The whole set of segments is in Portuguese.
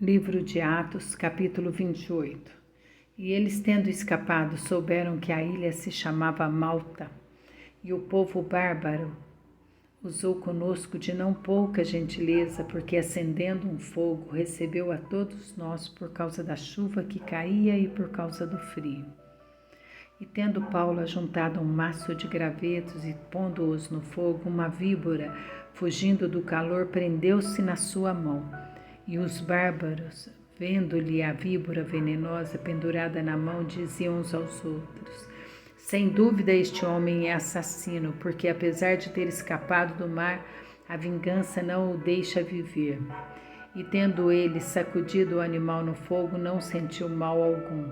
Livro de Atos, capítulo 28. E eles, tendo escapado, souberam que a ilha se chamava Malta, e o povo bárbaro usou conosco de não pouca gentileza, porque acendendo um fogo, recebeu a todos nós por causa da chuva que caía e por causa do frio. E tendo Paulo ajuntado um maço de gravetos e pondo-os no fogo, uma víbora, fugindo do calor, prendeu-se na sua mão. E os bárbaros, vendo-lhe a víbora venenosa pendurada na mão, diziam uns aos outros: sem dúvida este homem é assassino, porque apesar de ter escapado do mar, a vingança não o deixa viver. E tendo ele sacudido o animal no fogo, não sentiu mal algum.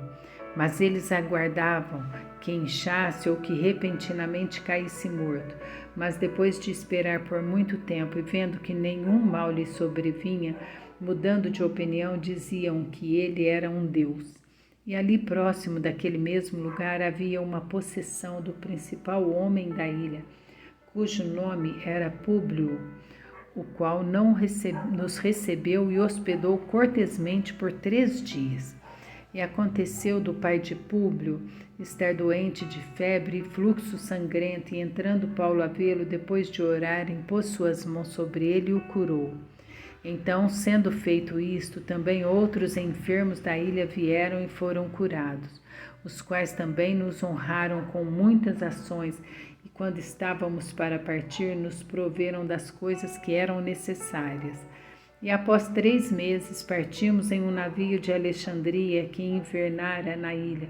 Mas eles aguardavam que inchasse ou que repentinamente caísse morto. Mas depois de esperar por muito tempo e vendo que nenhum mal lhe sobrevinha, mudando de opinião, diziam que ele era um deus. E ali próximo daquele mesmo lugar havia uma possessão do principal homem da ilha, cujo nome era Públio, o qual nos recebeu e hospedou cortesmente por 3 dias. E aconteceu do pai de Públio estar doente de febre e fluxo sangrento, e entrando Paulo a vê-lo, depois de orar, impôs suas mãos sobre ele e o curou. Então, sendo feito isto, também outros enfermos da ilha vieram e foram curados, os quais também nos honraram com muitas ações, e quando estávamos para partir, nos proveram das coisas que eram necessárias. E após 3 meses, partimos em um navio de Alexandria que invernara na ilha,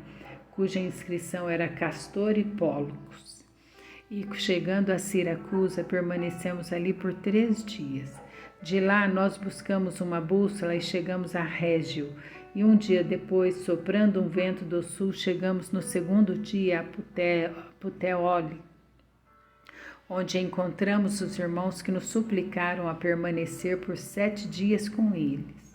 cuja inscrição era Castor e Pólux. E chegando a Siracusa, permanecemos ali por 3 dias. De lá nós buscamos uma bússola e chegamos a Régio. E um dia depois, soprando um vento do sul, chegamos no 2º dia a Puteoli, onde encontramos os irmãos que nos suplicaram a permanecer por 7 dias com eles.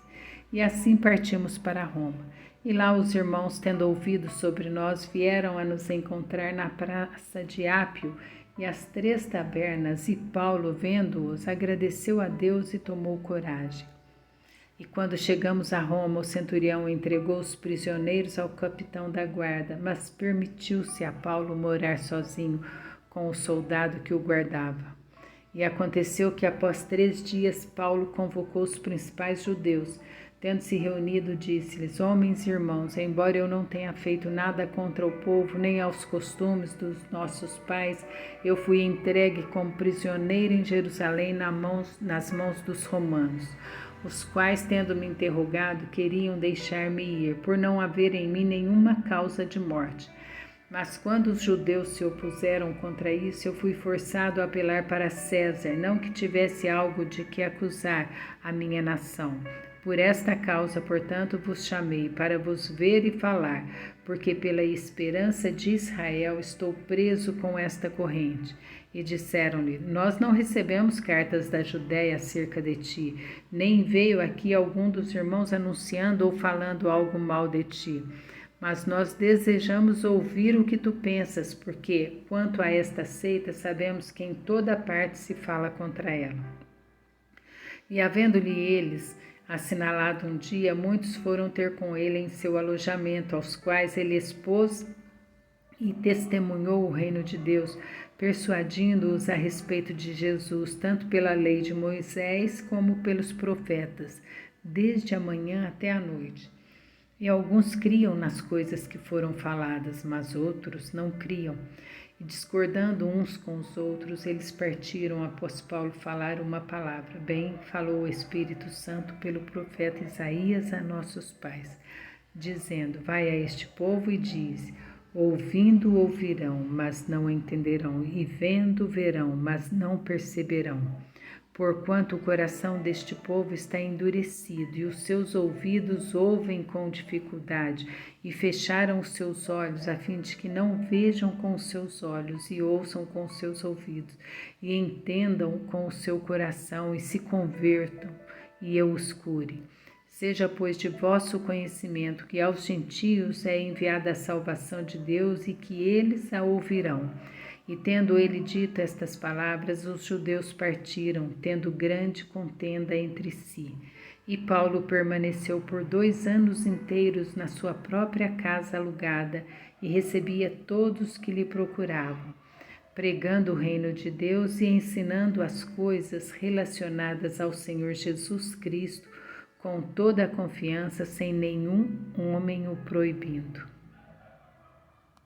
E assim partimos para Roma. E lá os irmãos, tendo ouvido sobre nós, vieram a nos encontrar na praça de Ápio e as 3 tabernas, e Paulo, vendo-os, agradeceu a Deus e tomou coragem. E quando chegamos a Roma, o centurião entregou os prisioneiros ao capitão da guarda, mas permitiu-se a Paulo morar sozinho com o soldado que o guardava. E aconteceu que após 3 dias Paulo convocou os principais judeus. Tendo-se reunido, disse-lhes: homens e irmãos, embora eu não tenha feito nada contra o povo, nem aos costumes dos nossos pais, eu fui entregue como prisioneiro em Jerusalém nas mãos dos romanos, os quais, tendo me interrogado, queriam deixar-me ir, por não haver em mim nenhuma causa de morte. Mas quando os judeus se opuseram contra isso, eu fui forçado a apelar para César, não que tivesse algo de que acusar a minha nação. Por esta causa, portanto, vos chamei, para vos ver e falar, porque pela esperança de Israel estou preso com esta corrente. E disseram-lhe: nós não recebemos cartas da Judéia acerca de ti, nem veio aqui algum dos irmãos anunciando ou falando algo mal de ti. Mas nós desejamos ouvir o que tu pensas, porque, quanto a esta seita, sabemos que em toda parte se fala contra ela. E havendo-lhe eles assinalado um dia, muitos foram ter com ele em seu alojamento, aos quais ele expôs e testemunhou o reino de Deus, persuadindo-os a respeito de Jesus, tanto pela lei de Moisés como pelos profetas, desde a manhã até a noite. E alguns criam nas coisas que foram faladas, mas outros não criam. E discordando uns com os outros, eles partiram após Paulo falar uma palavra. Bem falou o Espírito Santo pelo profeta Isaías a nossos pais, dizendo: vai a este povo e diz: ouvindo ouvirão, mas não entenderão, e vendo verão, mas não perceberão. Porquanto o coração deste povo está endurecido, e os seus ouvidos ouvem com dificuldade, e fecharam os seus olhos, a fim de que não vejam com os seus olhos, e ouçam com os seus ouvidos, e entendam com o seu coração, e se convertam, e eu os cure. Seja, pois, de vosso conhecimento que aos gentios é enviada a salvação de Deus, e que eles a ouvirão. E tendo ele dito estas palavras, os judeus partiram, tendo grande contenda entre si. E Paulo permaneceu por 2 anos inteiros na sua própria casa alugada e recebia todos que lhe procuravam, pregando o reino de Deus e ensinando as coisas relacionadas ao Senhor Jesus Cristo com toda a confiança, sem nenhum homem o proibindo.